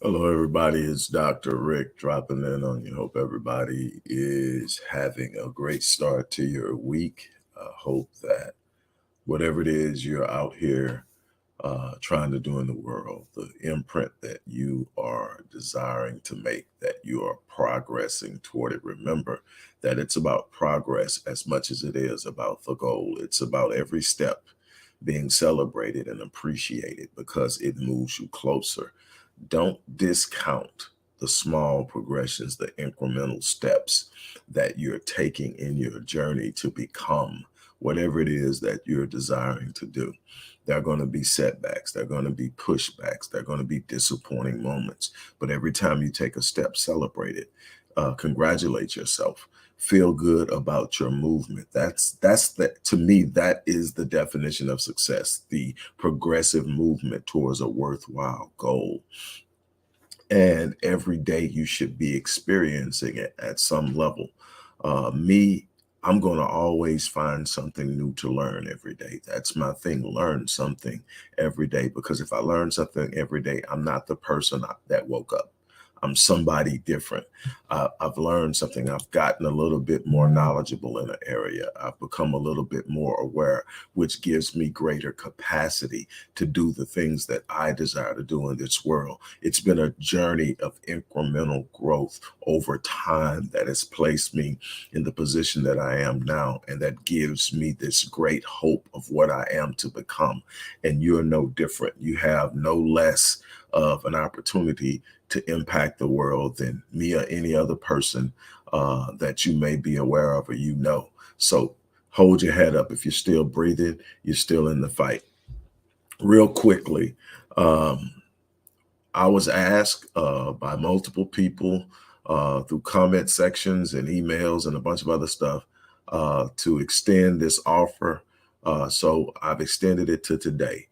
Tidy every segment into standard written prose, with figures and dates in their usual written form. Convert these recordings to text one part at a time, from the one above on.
Hello, everybody. It's Dr. Rick dropping in on you. Hope everybody is having a great start to your week. I hope that whatever it is you're out here trying to do in the world, the imprint that you are desiring to make, that you are progressing toward it. Remember that it's about progress as much as it is about the goal. It's about every step being celebrated and appreciated because it moves you closer. Don't discount the small progressions, the incremental steps that you're taking in your journey to become whatever it is that you're desiring to do. There are going to be setbacks, there are going to be pushbacks, there are going to be disappointing moments. But every time you take a step, celebrate it. Congratulate yourself. Feel good about your movement. To me, that is the definition of success, the progressive movement towards a worthwhile goal. And every day you should be experiencing it at some level. I'm going to always find something new to learn every day. That's my thing. Learn something every day, because if I learn something every day, I'm not the person that woke up. I'm somebody different. I've learned something. I've gotten a little bit more knowledgeable in an area. I've become a little bit more aware, which gives me greater capacity to do the things that I desire to do in this world. It's been a journey of incremental growth over time that has placed me in the position that I am now, and that gives me this great hope of what I am to become. And you're no different. You have no less of an opportunity to impact the world than me or any other person that you may be aware of or So hold your head up. If you're still breathing, you're still in the fight. Real quickly, I was asked by multiple people through comment sections and emails and a bunch of other stuff to extend this offer. So I've extended it to today.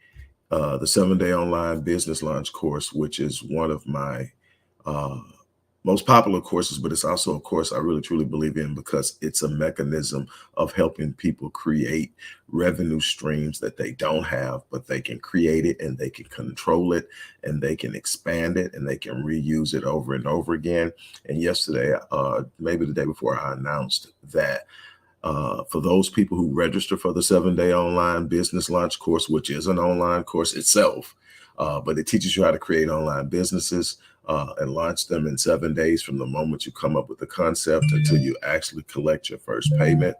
The 7-day online business launch course, which is one of my most popular courses, but it's also a course I really truly believe in because it's a mechanism of helping people create revenue streams that they don't have, but they can create it and they can control it and they can expand it and they can reuse it over and over again. And yesterday, maybe the day before, I announced that for those people who register for the 7-day online business launch course, which is an online course itself, but it teaches you how to create online businesses and launch them in 7 days from the moment you come up with the concept until you actually collect your first payment.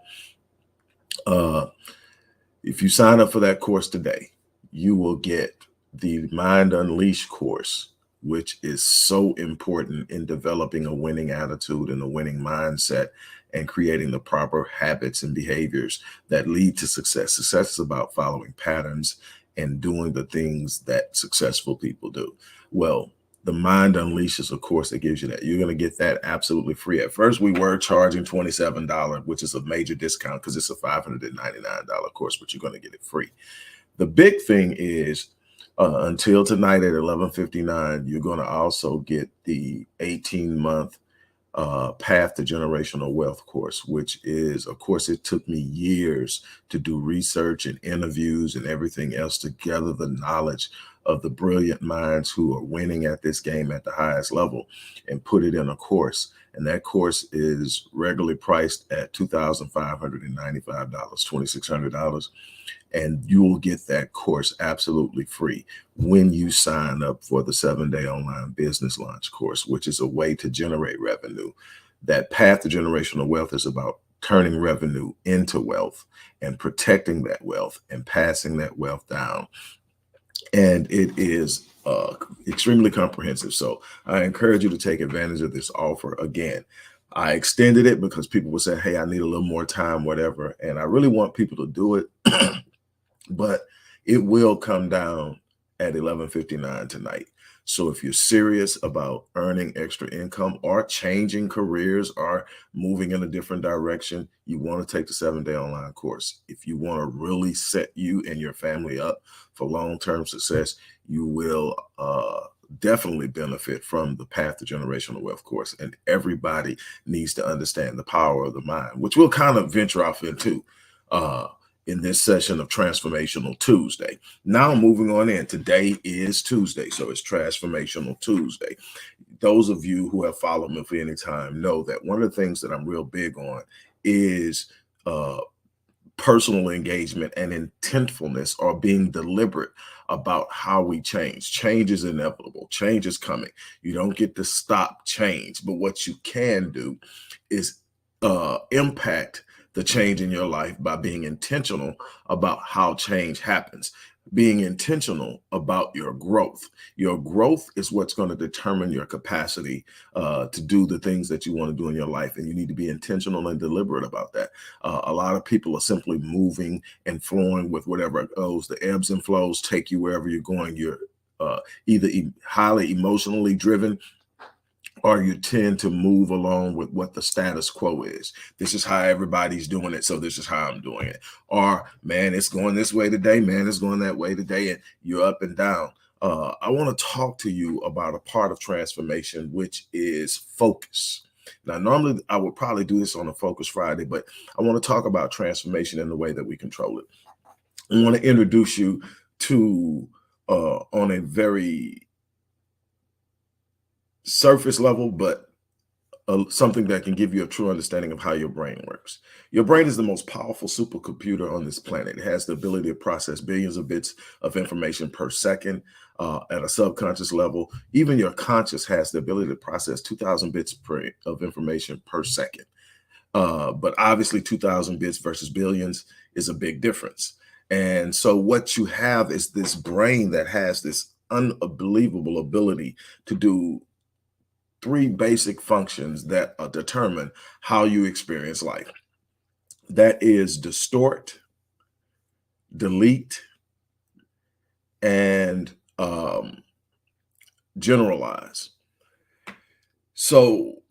If you sign up for that course today, you will get the Mind Unleashed course, which is so important in developing a winning attitude and a winning mindset and creating the proper habits and behaviors that lead to success. Success is about following patterns and doing the things that successful people do. Well, the Mind Unleashed is a course that gives you that. You're going to get that absolutely free. At first, we were charging $27, which is a major discount because it's a $599 course, but you're going to get it free. The big thing is until tonight at 11:59, you're going to also get the 18-month Path to Generational Wealth course, which is a course it took me years to do research and interviews and everything else to gather the knowledge of the brilliant minds who are winning at this game at the highest level and put it in a course. And that course is regularly priced at $2,595, $2,600. And you will get that course absolutely free when you sign up for the 7-day online business launch course, which is a way to generate revenue. That Path to Generational Wealth is about turning revenue into wealth and protecting that wealth and passing that wealth down. And it is extremely comprehensive. So I encourage you to take advantage of this offer. Again, I extended it because people were saying, hey, I need a little more time, whatever. And I really want people to do it. But it will come down at 11:59 tonight. So if you're serious about earning extra income or changing careers or moving in a different direction, you want to take the 7-day online course. If you want to really set you and your family up for long-term success, you will definitely benefit from the Path to Generational Wealth course. And everybody needs to understand the power of the mind, which we'll kind of venture off into in this session of Transformational Tuesday. Now moving on in. Today is Tuesday, so it's Transformational Tuesday. Those of you who have followed me for any time know that one of the things that I'm real big on is personal engagement and intentfulness, or being deliberate about how we change. Change is inevitable. Change is coming. You don't get to stop change, but what you can do is impact the change in your life by being intentional about how change happens. Being intentional about your growth. Your growth is what's going to determine your capacity to do the things that you want to do in your life. And you need to be intentional and deliberate about that. A lot of people are simply moving and flowing with whatever it goes. The ebbs and flows take you wherever you're going. You're either highly emotionally driven, or you tend to move along with what the status quo is. This is how everybody's doing it, so this is how I'm doing it. Or, man, it's going this way today, man, it's going that way today, and you're up and down. I want to talk to you about a part of transformation, which is focus. Now, normally I would probably do this on a Focus Friday, but I want to talk about transformation in the way that we control it. I want to introduce you to, on a very surface level, but something that can give you a true understanding of how your brain works. Your brain is the most powerful supercomputer on this planet. It has the ability to process billions of bits of information per second at a subconscious level. Even your conscious has the ability to process 2,000 bits of information per second. But obviously 2,000 bits versus billions is a big difference. And so what you have is this brain that has this unbelievable ability to do three basic functions that determine how you experience life. That is distort, delete, and generalize. So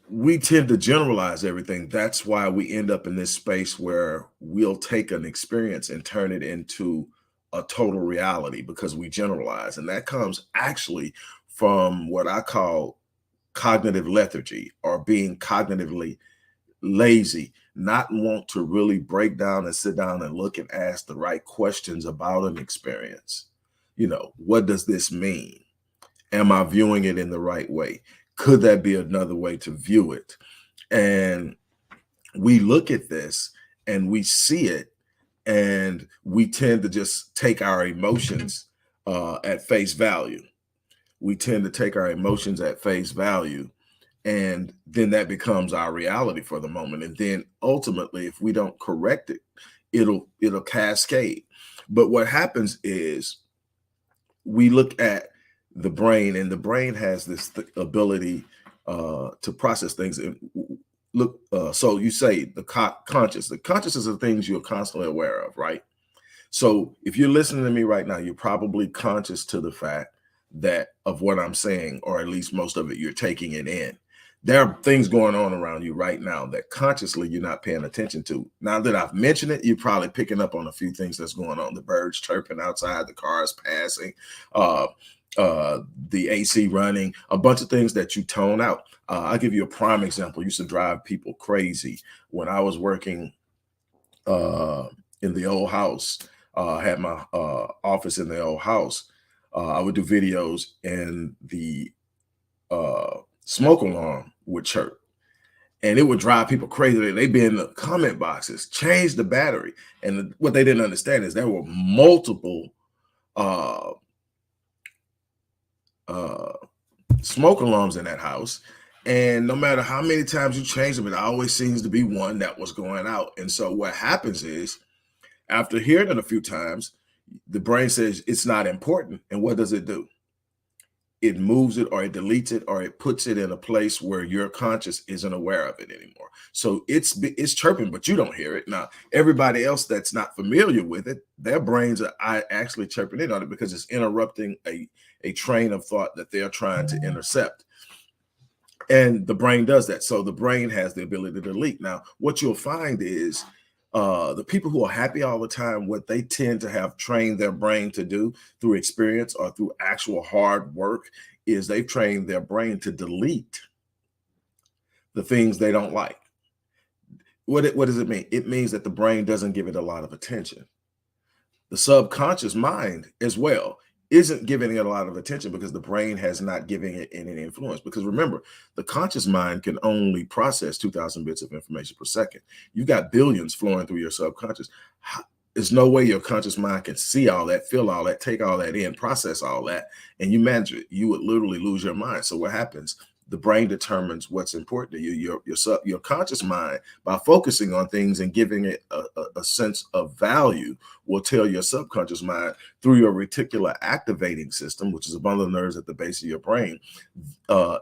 we tend to generalize everything. That's why we end up in this space where we'll take an experience and turn it into a total reality because we generalize. And that comes actually from what I call cognitive lethargy, or being cognitively lazy, not want to really break down and sit down and look and ask the right questions about an experience. You know, what does this mean? Am I viewing it in the right way? Could that be another way to view it? And we look at this and we see it, and we tend to just take our emotions at face value. We tend to take our emotions at face value, and then that becomes our reality for the moment. And then ultimately, if we don't correct it, it'll cascade. But what happens is we look at the brain, and the brain has this ability to process things. And look, so you say the conscious. The conscious is the things you're constantly aware of, right? So if you're listening to me right now, you're probably conscious to the fact that of what I'm saying, or at least most of it, you're taking it in. There are things going on around you right now that consciously you're not paying attention to. Now that I've mentioned it, you're probably picking up on a few things that's going on. The birds chirping outside, the cars passing, the AC running, a bunch of things that you tone out. I'll give you a prime example. Used to drive people crazy when I was working in the old house. Had my office in the old house. I would do videos, and the smoke alarm would chirp, and it would drive people crazy. They'd be in the comment boxes, change the battery. And what they didn't understand is there were multiple smoke alarms in that house. And no matter how many times you change them, it always seems to be one that was going out. And so what happens is, after hearing it a few times, the brain says it's not important. And what does it do? It moves it, or it deletes it, or it puts it in a place where your conscious isn't aware of it anymore. So it's chirping, but you don't hear it. Now, everybody else that's not familiar with it, their brains are actually chirping in on it because it's interrupting a train of thought that they're trying to intercept. And the brain does that. So the brain has the ability to delete. Now, what you'll find is the people who are happy all the time, what they tend to have trained their brain to do through experience or through actual hard work is they've trained their brain to delete the things they don't like. What does it mean? It means that the brain doesn't give it a lot of attention. The subconscious mind as well isn't giving it a lot of attention because the brain has not given it any influence. Because remember, the conscious mind can only process 2,000 bits of information per second. You've got billions flowing through your subconscious. There's no way your conscious mind can see all that, feel all that, take all that in, process all that, and you manage it. You would literally lose your mind. So what happens? The brain determines what's important to you. Your conscious mind, by focusing on things and giving it a sense of value, will tell your subconscious mind through your reticular activating system, which is a bundle of nerves at the base of your brain.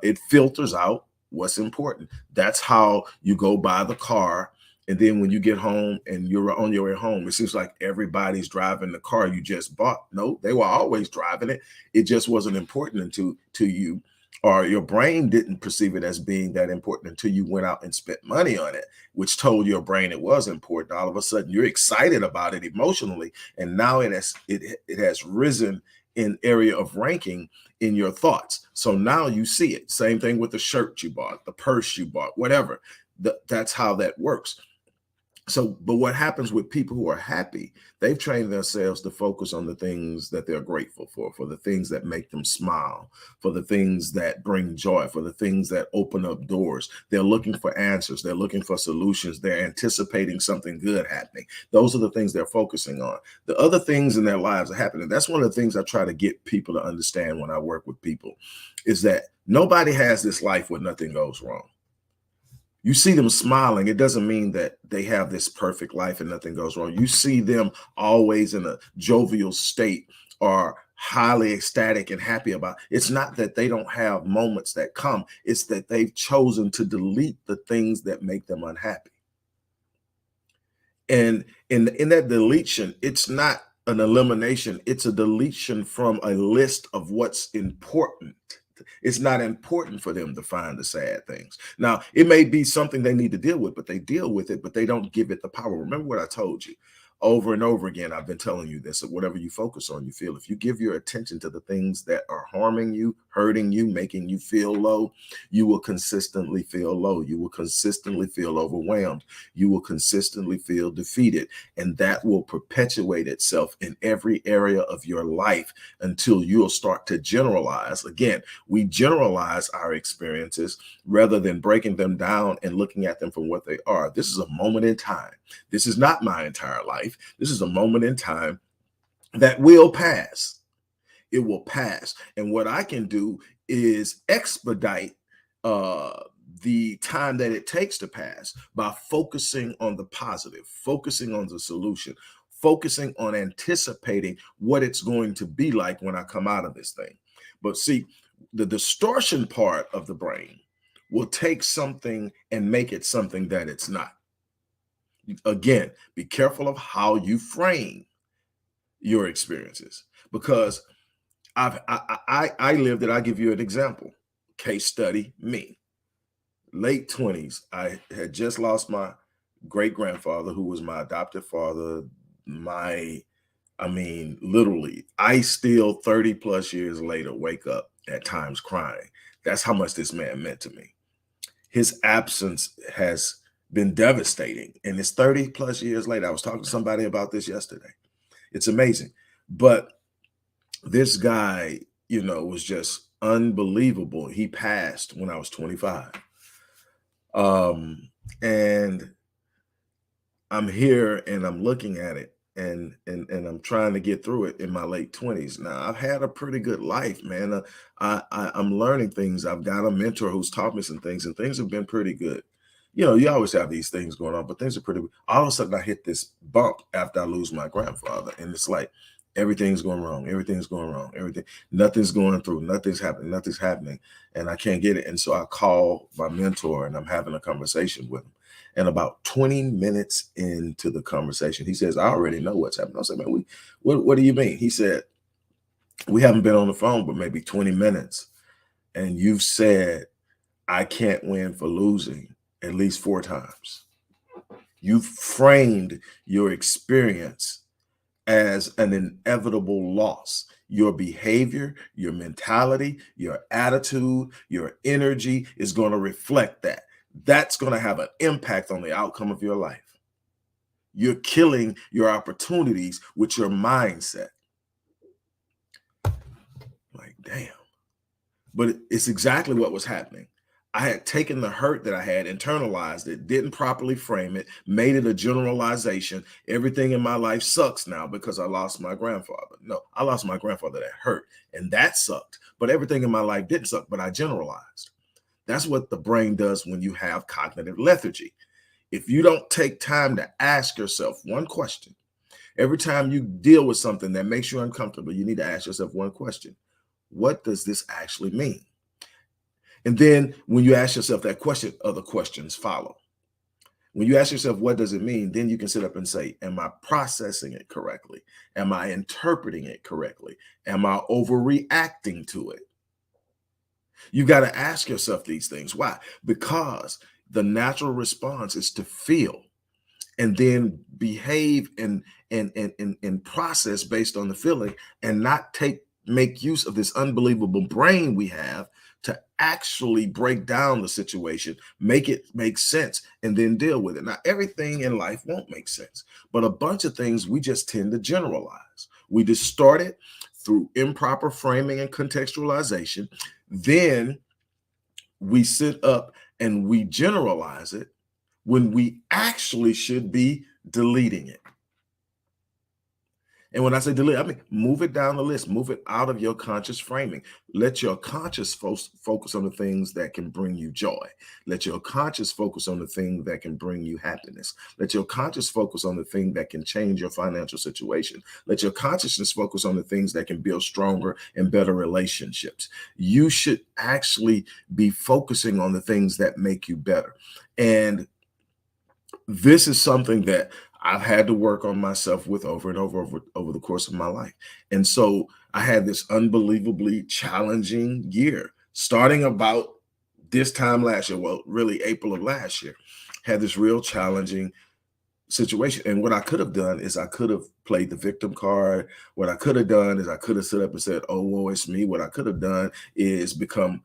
It filters out what's important. That's how you go buy the car. And then when you get home and you're on your way home, it seems like everybody's driving the car you just bought. No, they were always driving it. It just wasn't important to you, or your brain didn't perceive it as being that important until you went out and spent money on it, which told your brain it was important. All of a sudden, you're excited about it emotionally, and now it has risen in area of ranking in your thoughts. So now you see it. Same thing with the shirt you bought, the purse you bought, whatever. That's how that works. So, but what happens with people who are happy, they've trained themselves to focus on the things that they're grateful for the things that make them smile, for the things that bring joy, for the things that open up doors. They're looking for answers. They're looking for solutions. They're anticipating something good happening. Those are the things they're focusing on. The other things in their lives are happening. That's one of the things I try to get people to understand when I work with people, is that nobody has this life where nothing goes wrong. You see them smiling, it doesn't mean that they have this perfect life and nothing goes wrong. You see them always in a jovial state or highly ecstatic and happy about. It's not that they don't have moments that come. It's that they've chosen to delete the things that make them unhappy. And in that deletion, it's not an elimination. It's a deletion from a list of what's important. It's not important for them to find the sad things. Now, it may be something they need to deal with, but they deal with it, but they don't give it the power. Remember what I told you over and over again. I've been telling you this: whatever you focus on, you feel. If you give your attention to the things that are harming you, hurting you, making you feel low, you will consistently feel low. You will consistently feel overwhelmed. You will consistently feel defeated. And that will perpetuate itself in every area of your life until you'll start to generalize. Again, we generalize our experiences rather than breaking them down and looking at them for what they are. This is a moment in time. This is not my entire life. This is a moment in time that will pass. It will pass. And what I can do is expedite the time that it takes to pass by focusing on the positive, focusing on the solution, focusing on anticipating what it's going to be like when I come out of this thing. But see, the distortion part of the brain will take something and make it something that it's not. Again, be careful of how you frame your experiences, because I lived it. I'll give you an example. Case study, me. Late 20s. I had just lost my great-grandfather, who was my adopted father. Literally, I still 30 plus years later wake up at times crying. That's how much this man meant to me. His absence has been devastating. And it's 30 plus years later. I was talking to somebody about this yesterday. It's amazing. But this guy, was just unbelievable. He passed when I was 25. And I'm here and I'm looking at it and I'm trying to get through it in my late 20s. Now, I've had a pretty good life, man. I'm learning things. I've got a mentor who's taught me some things, and things have been pretty good. You always have these things going on, but things are pretty. All of a sudden, I hit this bump after I lose my grandfather, and it's like everything's going wrong. Everything's going wrong. Nothing's going through. Nothing's happening. Nothing's happening, and I can't get it. And so I call my mentor, and I'm having a conversation with him. And about 20 minutes into the conversation, he says, "I already know what's happening." I said, "Man, what do you mean?" He said, "We haven't been on the phone but maybe 20 minutes, and you've said I can't win for losing at least 4 times. You've framed your experience as an inevitable loss. Your behavior, your mentality, your attitude, your energy is going to reflect that. that's going to have an impact on the outcome of your life. You're killing your opportunities with your mindset. Like, damn. But it's exactly what was happening. I had taken the hurt that I had, internalized it, didn't properly frame it, made it a generalization. Everything in my life sucks now because I lost my grandfather. No, I lost my grandfather that hurt, and that sucked. But everything in my life didn't suck, but I generalized. That's what the brain does when you have cognitive lethargy. If you don't take time to ask yourself one question, every time you deal with something that makes you uncomfortable, you need to ask yourself one question. What does this actually mean? And then when you ask yourself that question, other questions follow. When you ask yourself, what does it mean? Then you can sit up and say, am I processing it correctly? Am I interpreting it correctly? Am I overreacting to it? You've got to ask yourself these things. Why? Because the natural response is to feel and then behave and process based on the feeling, and not make use of this unbelievable brain we have to actually break down the situation, make it make sense, and then deal with it. Now, everything in life won't make sense, but a bunch of things we just tend to generalize. We distort it through improper framing and contextualization. Then we sit up and we generalize it when we actually should be deleting it. And when I say delete, I mean move it down the list, move it out of your conscious framing. Let your conscious focus on the things that can bring you joy. Let your conscious focus on the thing that can bring you happiness. Let your conscious focus on the thing that can change your financial situation. Let your consciousness focus on the things that can build stronger and better relationships. You should actually be focusing on the things that make you better. And this is something that I've had to work on myself with over and over the course of my life. And so I had this unbelievably challenging year, starting about this time last year, well, really April of last year, had this real challenging situation. And what I could have done is I could have played the victim card. What I could have done is I could have stood up and said, oh, woe, it's me. What I could have done is become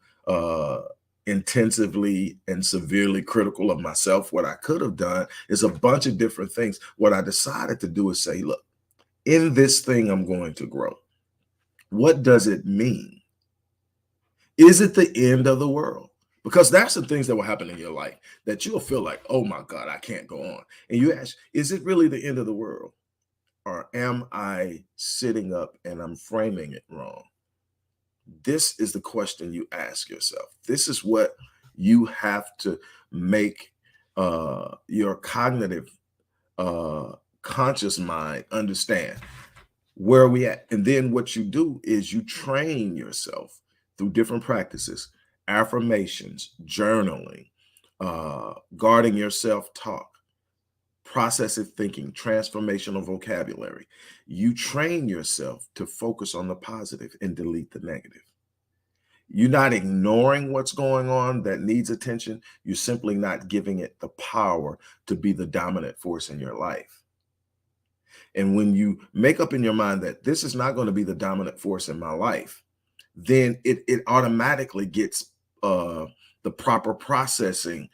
intensively and severely critical of myself. What I could have done is a bunch of different things. What I decided to do is say, look, in this thing, I'm going to grow. What does it mean? Is it the end of the world? Because that's some things that will happen in your life that you'll feel like, oh my God, I can't go on. And you ask, is it really the end of the world? Or am I sitting up and I'm framing it wrong? This is the question you ask yourself. This is what you have to make your cognitive conscious mind understand. Where are we at? And then what you do is you train yourself through different practices, affirmations, journaling, guarding your self-talk, processive thinking, transformational vocabulary. You train yourself to focus on the positive and delete the negative. You're not ignoring what's going on that needs attention. You're simply not giving it the power to be the dominant force in your life. And when you make up in your mind that this is not going to be the dominant force in my life, then it automatically gets the proper processing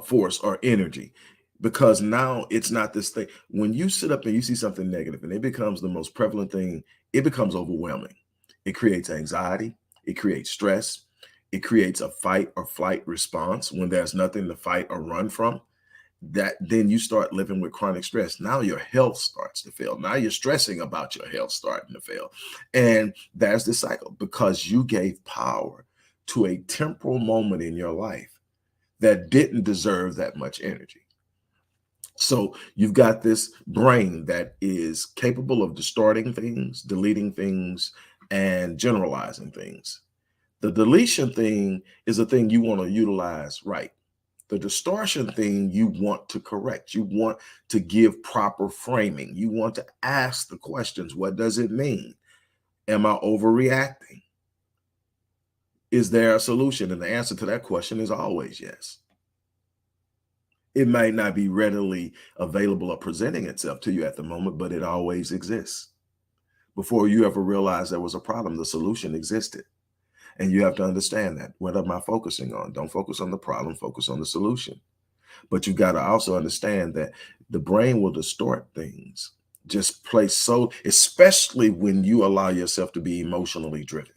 force or energy, because now it's not this thing. When you sit up and you see something negative and it becomes the most prevalent thing, it becomes overwhelming. It creates anxiety. It creates stress. It creates a fight or flight response when there's nothing to fight or run from. That then you start living with chronic stress. Now your health starts to fail. Now you're stressing about your health starting to fail. And that's the cycle, because you gave power to a temporal moment in your life that didn't deserve that much energy. So you've got this brain that is capable of distorting things, deleting things, and generalizing things. The deletion thing is a thing you want to utilize right. The distortion thing you want to correct. You want to give proper framing. You want to ask the questions. What does it mean? Am I overreacting? Is there a solution? And the answer to that question is always yes. It might not be readily available or presenting itself to you at the moment, but it always exists. Before you ever realized there was a problem, the solution existed. And you have to understand that. What am I focusing on? Don't focus on the problem, focus on the solution. But you got to also understand that the brain will distort things, just place so, especially when you allow yourself to be emotionally driven.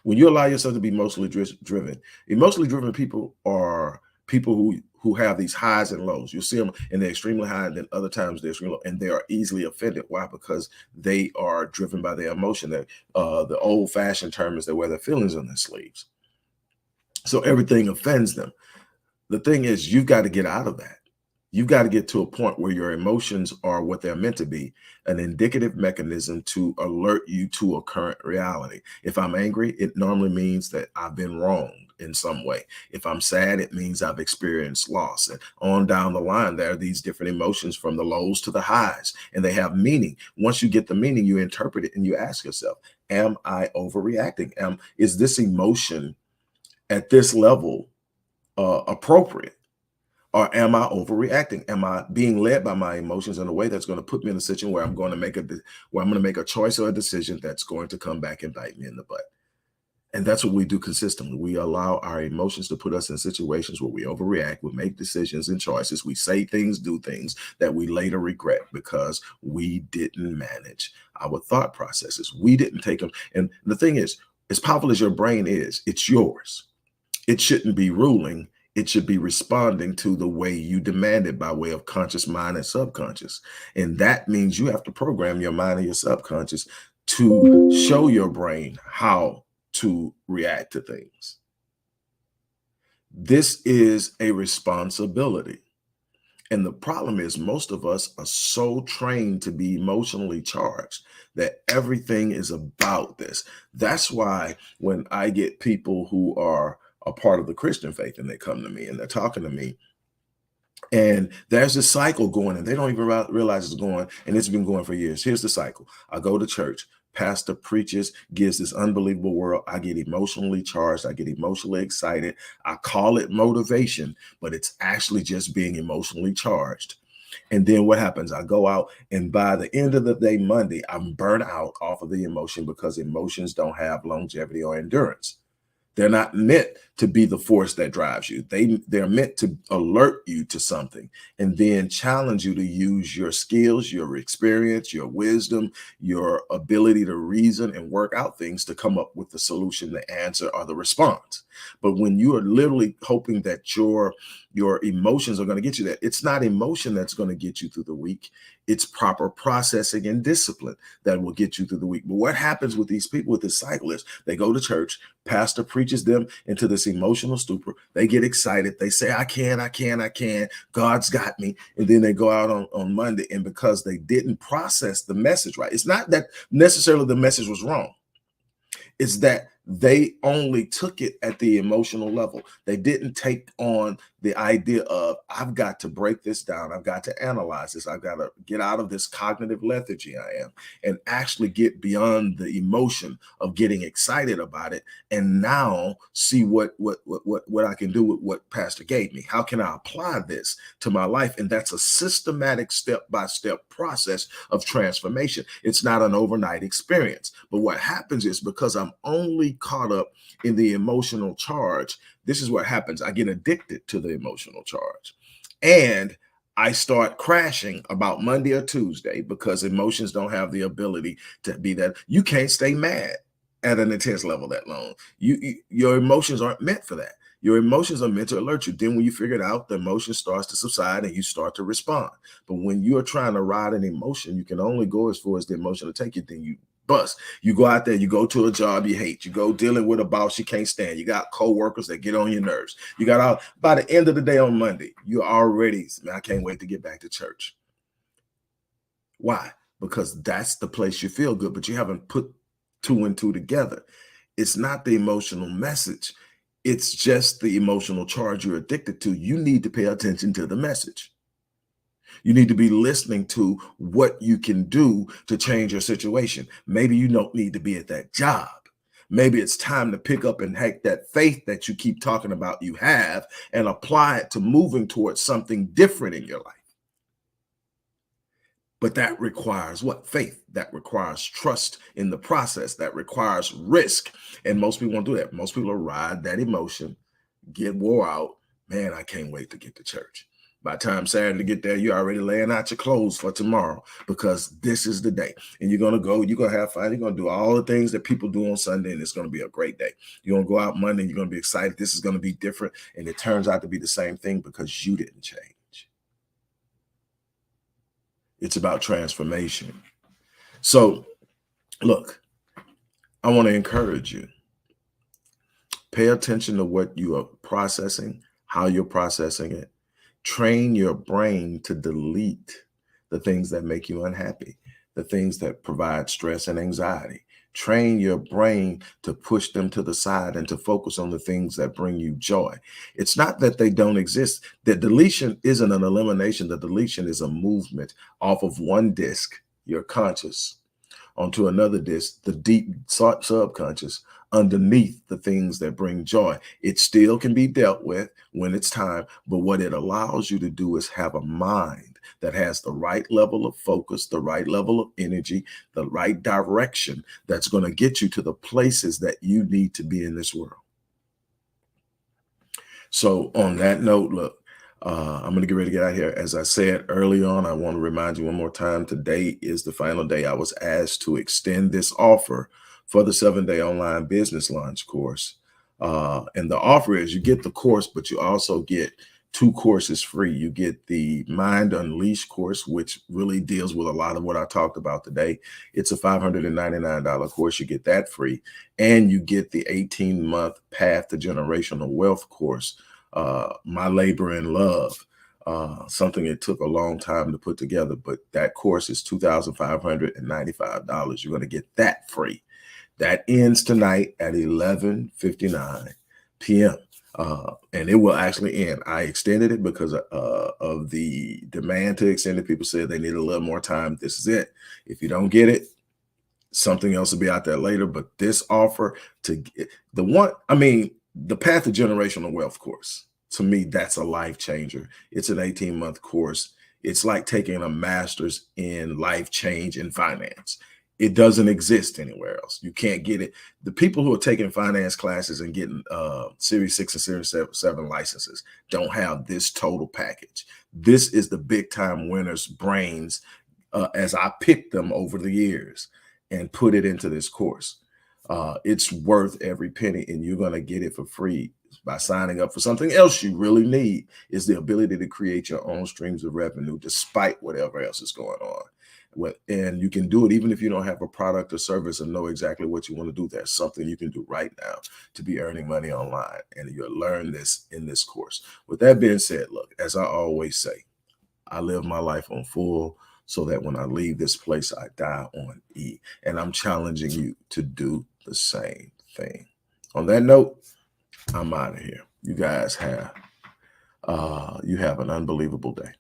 When you allow yourself to be emotionally driven people are people who have these highs and lows. You'll see them and they're extremely high, and then other times they're extremely low, and they are easily offended. Why? Because they are driven by their emotion. That the old-fashioned term is they wear their feelings on their sleeves. So everything offends them. The thing is, you've got to get out of that. You've got to get to a point where your emotions are what they're meant to be, an indicative mechanism to alert you to a current reality. If I'm angry, it normally means that I've been wronged in some way. If I'm sad, it means I've experienced loss. And on down the line, there are these different emotions from the lows to the highs, and they have meaning. Once you get the meaning, you interpret it and you ask yourself, am I overreacting? Is this emotion at this level appropriate? Or am I overreacting? Am I being led by my emotions in a way that's going to put me in a situation where I'm going to make a choice or a decision that's going to come back and bite me in the butt? And that's what we do consistently. We allow our emotions to put us in situations where we overreact, we make decisions and choices, we say things, do things that we later regret because we didn't manage our thought processes. We didn't take them. And the thing is, as powerful as your brain is, it's yours. It shouldn't be ruling. It should be responding to the way you demand it by way of conscious mind and subconscious. And that means you have to program your mind and your subconscious to show your brain how to react to things. This is a responsibility. And the problem is most of us are so trained to be emotionally charged that everything is about this. That's why when I get people who are a part of the Christian faith and they come to me and they're talking to me, and there's a cycle going and they don't even realize it's going, and it's been going for years. Here's the cycle. I go to church, pastor preaches, gives this unbelievable word. I get emotionally charged. I get emotionally excited. I call it motivation, but it's actually just being emotionally charged. And then what happens? I go out, and by the end of the day, Monday, I'm burnt out off of the emotion because emotions don't have longevity or endurance. They're not meant to be the force that drives you. They're meant to alert you to something and then challenge you to use your skills, your experience, your wisdom, your ability to reason and work out things to come up with the solution, the answer, or the response. But when you are literally hoping that your emotions are going to get you there, it's not emotion that's going to get you through the week. It's proper processing and discipline that will get you through the week. But what happens with these people with this cycle is they go to church, pastor preaches them into this emotional stupor. They get excited. They say, I can. God's got me. And then they go out on Monday. And because they didn't process the message right, it's not that necessarily the message was wrong. It's that they only took it at the emotional level. They didn't take on the idea of, I've got to break this down. I've got to analyze this. I've got to get out of this cognitive lethargy I am and actually get beyond the emotion of getting excited about it. And now see what I can do with what Pastor gave me. How can I apply this to my life? And that's a systematic step-by-step process of transformation. It's not an overnight experience. But what happens is because I'm only caught up in the emotional charge, this is what happens. I get addicted to the emotional charge and I start crashing about Monday or Tuesday because emotions don't have the ability to be that. You can't stay mad at an intense level that long. Your emotions aren't meant for that. Your emotions are meant to alert you. Then when you figure it out, the emotion starts to subside and you start to respond. But when you're trying to ride an emotion, you can only go as far as the emotion will take you. Then you bust. You go out there, you go to a job you hate. You go dealing with a boss you can't stand. You got coworkers that get on your nerves. You got out by the end of the day on Monday, you're already, man, I can't wait to get back to church. Why? Because that's the place you feel good, but you haven't put two and two together. It's not the emotional message. It's just the emotional charge you're addicted to. You need to pay attention to the message. You need to be listening to what you can do to change your situation. Maybe you don't need to be at that job. Maybe it's time to pick up and take that faith that you keep talking about you have and apply it to moving towards something different in your life. But that requires what? Faith. That requires trust in the process. That requires risk. And most people won't do that. Most people will ride that emotion, get wore out. Man, I can't wait to get to church. By the time Saturday to get there, you're already laying out your clothes for tomorrow because this is the day. And you're going to go, you're going to have fun. You're going to do all the things that people do on Sunday, and it's going to be a great day. You're going to go out Monday, and you're going to be excited. This is going to be different. And it turns out to be the same thing because you didn't change. It's about transformation. So, look, I want to encourage you. Pay attention to what you are processing, how you're processing it. Train your brain to delete the things that make you unhappy, the things that provide stress and anxiety. Train your brain to push them to the side and to focus on the things that bring you joy. It's not that they don't exist. The deletion isn't an elimination. The deletion is a movement off of one disc, your conscious, onto another disc, the deep subconscious, underneath the things that bring joy. It still can be dealt with when it's time, but what it allows you to do is have a mind that has the right level of focus, the right level of energy, the right direction that's going to get you to the places that you need to be in this world. So on that note, look, I'm going to get ready to get out here. As I said early on, I want to remind you one more time, today is the final day. I was asked to extend this offer for the 7-day online business launch course. And the offer is you get the course, but you also get 2 courses free. You get the Mind Unleashed course, which really deals with a lot of what I talked about today. It's a $599 course. You get that free. And you get the 18-month Path to Generational Wealth course. My labor in love, something it took a long time to put together, but that course is $2,595. You're going to get that free. That ends tonight at 11:59 p.m. And it will actually end. I extended it because of the demand to extend it. People said they need a little more time. This is it. If you don't get it, something else will be out there later. But this offer to the Path to Generational Wealth course, to me, that's a life changer. It's an 18-month course. It's like taking a master's in life change in finance. It doesn't exist anywhere else. You can't get it. The people who are taking finance classes and getting Series 6 and Series 7 licenses don't have this total package. This is the big time winners' brains as I picked them over the years and put it into this course. It's worth every penny, and you're going to get it for free by signing up for something else you really need, is the ability to create your own streams of revenue despite whatever else is going on. And you can do it even if you don't have a product or service and know exactly what you want to do. There's something you can do right now to be earning money online, and you'll learn this in this course. With that being said, look, as I always say, I live my life on full so that when I leave this place, I die on E. And I'm challenging you to do the same thing. On that note, I'm out of here. You guys have an unbelievable day.